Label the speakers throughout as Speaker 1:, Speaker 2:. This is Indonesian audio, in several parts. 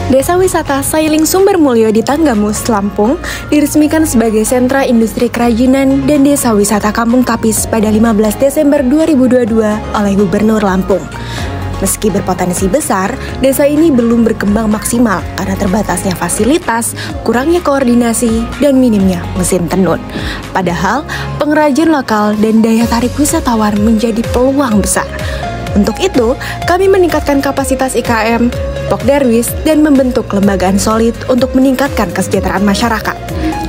Speaker 1: Desa Wisata Sailing Sumbermulyo di Tanggamus, Lampung, diresmikan sebagai sentra industri kerajinan dan desa wisata Kampung Tapis pada 15 Desember 2022 oleh Gubernur Lampung. Meski berpotensi besar, desa ini belum berkembang maksimal karena terbatasnya fasilitas, kurangnya koordinasi, dan minimnya mesin tenun. Padahal, pengrajin lokal dan daya tarik wisatawan menjadi peluang besar. Untuk itu, kami meningkatkan kapasitas IKM, Pokderwis, dan membentuk lembagaan solid untuk meningkatkan kesejahteraan masyarakat.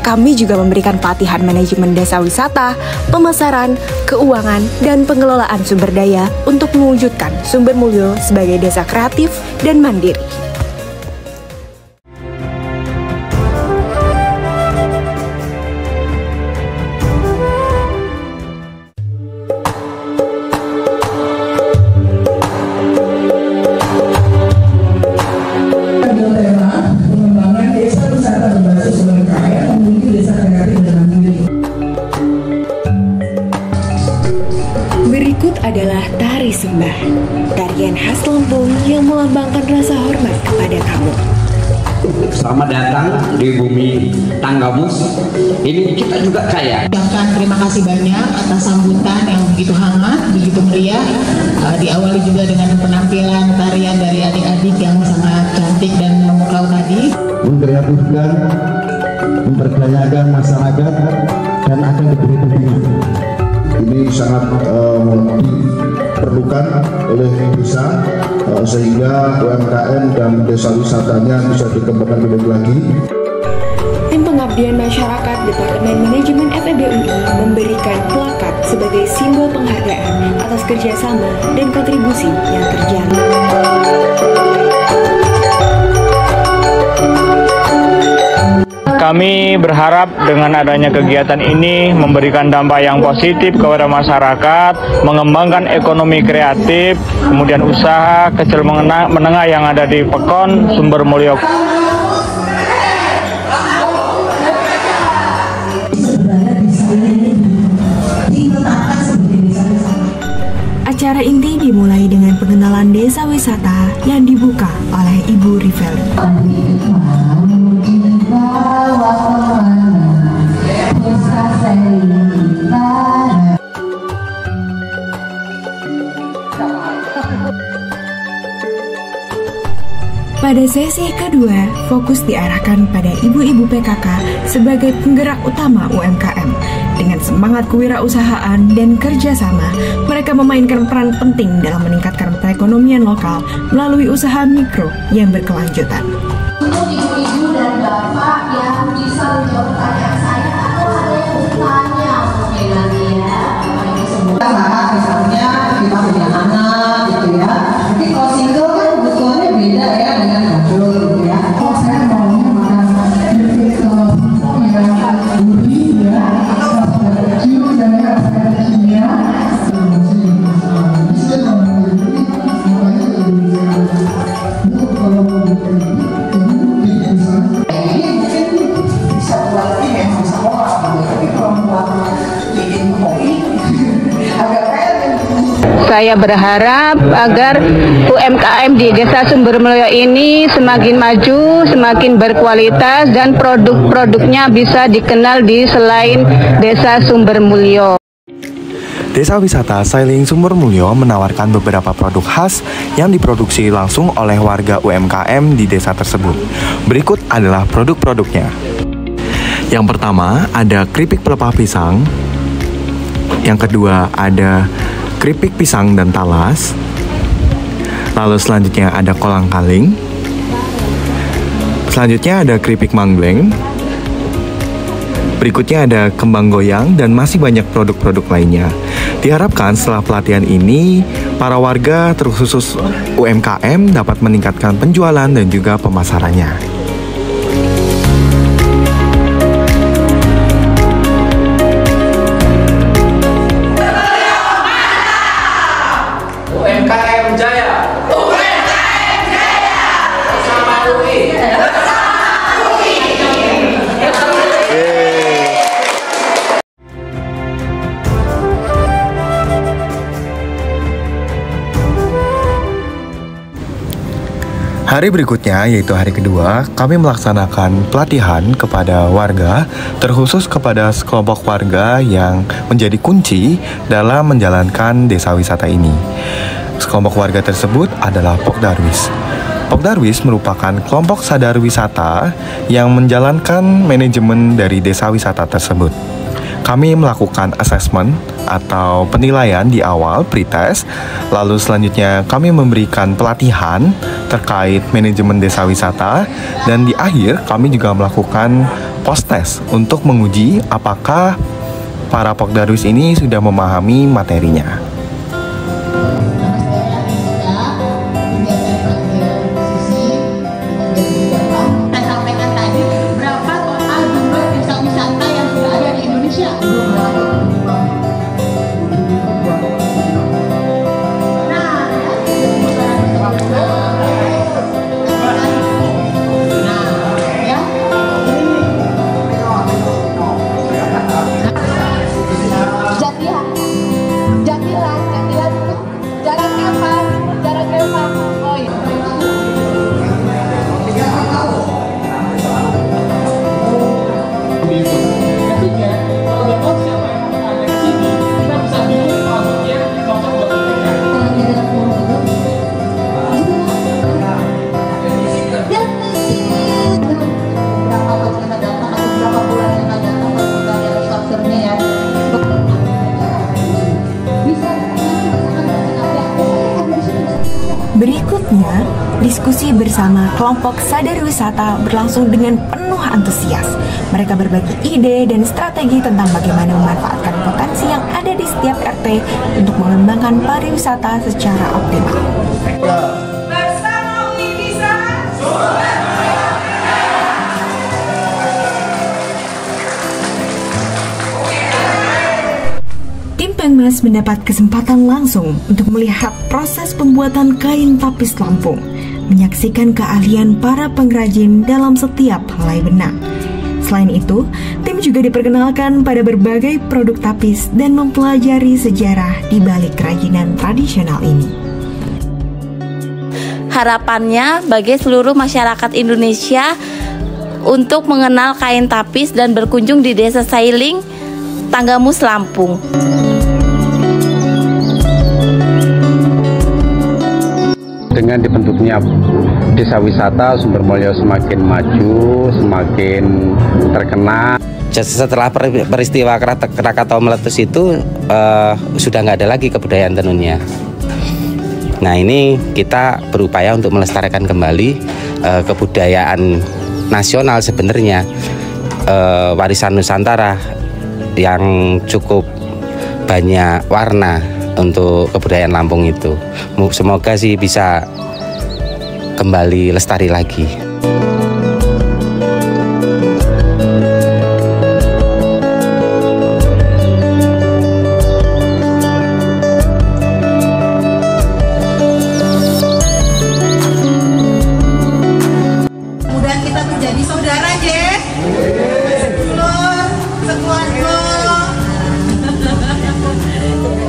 Speaker 1: Kami juga memberikan pelatihan manajemen desa wisata, pemasaran, keuangan, dan pengelolaan sumber daya untuk mewujudkan Sumbermulyo sebagai desa kreatif dan mandiri.
Speaker 2: Berikut adalah tari sembah, tarian khas Lampung yang melambangkan rasa hormat kepada kamu.
Speaker 3: Selamat datang di bumi Tanggamus. Ini kita juga kaya.
Speaker 4: Terima kasih banyak atas sambutan yang begitu hangat, begitu meriah. Diawali juga dengan penampilan tarian dari adik-adik yang sangat cantik dan memukau tadi.
Speaker 5: Mengkreatifkan, memperdayakan masyarakat dan akan diberi dukungan. Ini sangat diperlukan oleh desa sehingga UMKM dan desa wisatanya bisa dikembangkan lebih lagi.
Speaker 2: Tim Pengabdian Masyarakat Departemen Manajemen FEB UI memberikan plakat sebagai simbol penghargaan atas kerjasama dan kontribusi yang terjalin.
Speaker 6: Kami berharap dengan adanya kegiatan ini memberikan dampak yang positif kepada masyarakat, mengembangkan ekonomi kreatif, kemudian usaha kecil menengah yang ada di Pekon Sumbermulyo.
Speaker 2: Acara inti dimulai dengan pengenalan desa wisata yang dibuka oleh Ibu Riveli. Pada sesi kedua, fokus diarahkan pada ibu-ibu PKK sebagai penggerak utama UMKM. Dengan semangat kewirausahaan dan kerjasama, mereka memainkan peran penting dalam meningkatkan perekonomian lokal melalui usaha mikro yang berkelanjutan.
Speaker 7: Untuk ibu-ibu dan bapak yang bisa menjawab pertanyaan saya atau ada yang bertanya mungkin nanti ya, Bapak Ibu semua.
Speaker 4: Misalnya kita punya anak gitu ya, tapi kalau single kan kebutuhannya beda ya dengan couple gitu ya.
Speaker 5: Kalau saya maunya makan titik yang gurih ya, kecil dan kecilnya.
Speaker 8: Saya berharap agar UMKM di Desa Sumbermulyo ini semakin maju, semakin berkualitas, dan produk-produknya bisa dikenal di selain Desa Sumbermulyo.
Speaker 9: Desa Wisata Sailing Sumbermulyo menawarkan beberapa produk khas yang diproduksi langsung oleh warga UMKM di desa tersebut. Berikut adalah produk-produknya. Yang pertama ada keripik pelepah pisang. Yang kedua ada keripik pisang dan talas. Lalu selanjutnya ada kolang kaling. Selanjutnya ada keripik manggleng. Berikutnya ada kembang goyang dan masih banyak produk-produk lainnya. Diharapkan setelah pelatihan ini, para warga terkhusus UMKM dapat meningkatkan penjualan dan juga pemasarannya.
Speaker 3: UMKM Jaya. UMKM Jaya. Bersama UI.
Speaker 9: Hari berikutnya, yaitu hari kedua, kami melaksanakan pelatihan kepada warga, terkhusus kepada sekelompok warga yang menjadi kunci dalam menjalankan desa wisata ini. Sekelompok warga tersebut adalah Pokdarwis. Pokdarwis merupakan kelompok sadar wisata yang menjalankan manajemen dari desa wisata tersebut. Kami melakukan assessment atau penilaian di awal pretest, lalu selanjutnya kami memberikan pelatihan terkait manajemen desa wisata, dan di akhir kami juga melakukan post-test untuk menguji apakah para Pokdarwis ini sudah memahami materinya.
Speaker 2: Berikutnya, diskusi bersama kelompok sadar wisata berlangsung dengan penuh antusias. Mereka berbagi ide dan strategi tentang bagaimana memanfaatkan potensi yang ada di setiap RT untuk mengembangkan pariwisata secara optimal.
Speaker 7: Bersama Univisa,
Speaker 2: Tim Pengmas mendapat kesempatan langsung untuk melihat proses pembuatan kain tapis Lampung, menyaksikan keahlian para pengrajin dalam setiap helai benang. Selain itu, tim juga diperkenalkan pada berbagai produk tapis dan mempelajari sejarah di balik kerajinan tradisional ini.
Speaker 10: Harapannya bagi seluruh masyarakat Indonesia untuk mengenal kain tapis dan berkunjung di Desa Sailing, Tanggamus, Lampung.
Speaker 3: Dengan dibentuknya desa wisata, Sumbermulyo semakin maju, semakin terkenal.
Speaker 11: Setelah peristiwa Krakatau meletus itu sudah nggak ada lagi kebudayaan tenunnya. Nah, ini kita berupaya untuk melestarikan kembali kebudayaan nasional sebenarnya, warisan Nusantara yang cukup banyak warna untuk kebudayaan Lampung itu. Semoga sih bisa kembali lestari lagi.
Speaker 4: Mudah kita menjadi saudara, Jess. Sekeluarga.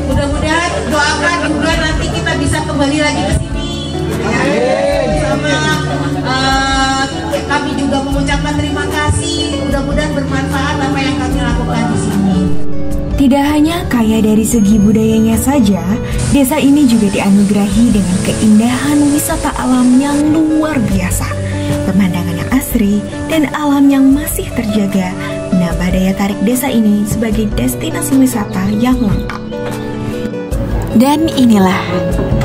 Speaker 4: Mudah-mudahan doakan juga nanti kita bisa kembali lagi ke sini. Sama kami juga mengucapkan terima kasih. Mudah-mudahan bermanfaat apa yang kami lakukan di sini.
Speaker 2: Tidak hanya kaya dari segi budayanya saja, desa ini juga dianugerahi dengan keindahan wisata alam yang luar biasa. Pemandangan yang asri dan alam yang masih terjaga menambah daya tarik desa ini sebagai destinasi wisata yang lengkap.
Speaker 1: Dan inilah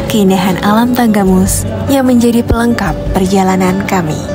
Speaker 1: keindahan alam Tanggamus yang menjadi pelengkap perjalanan kami.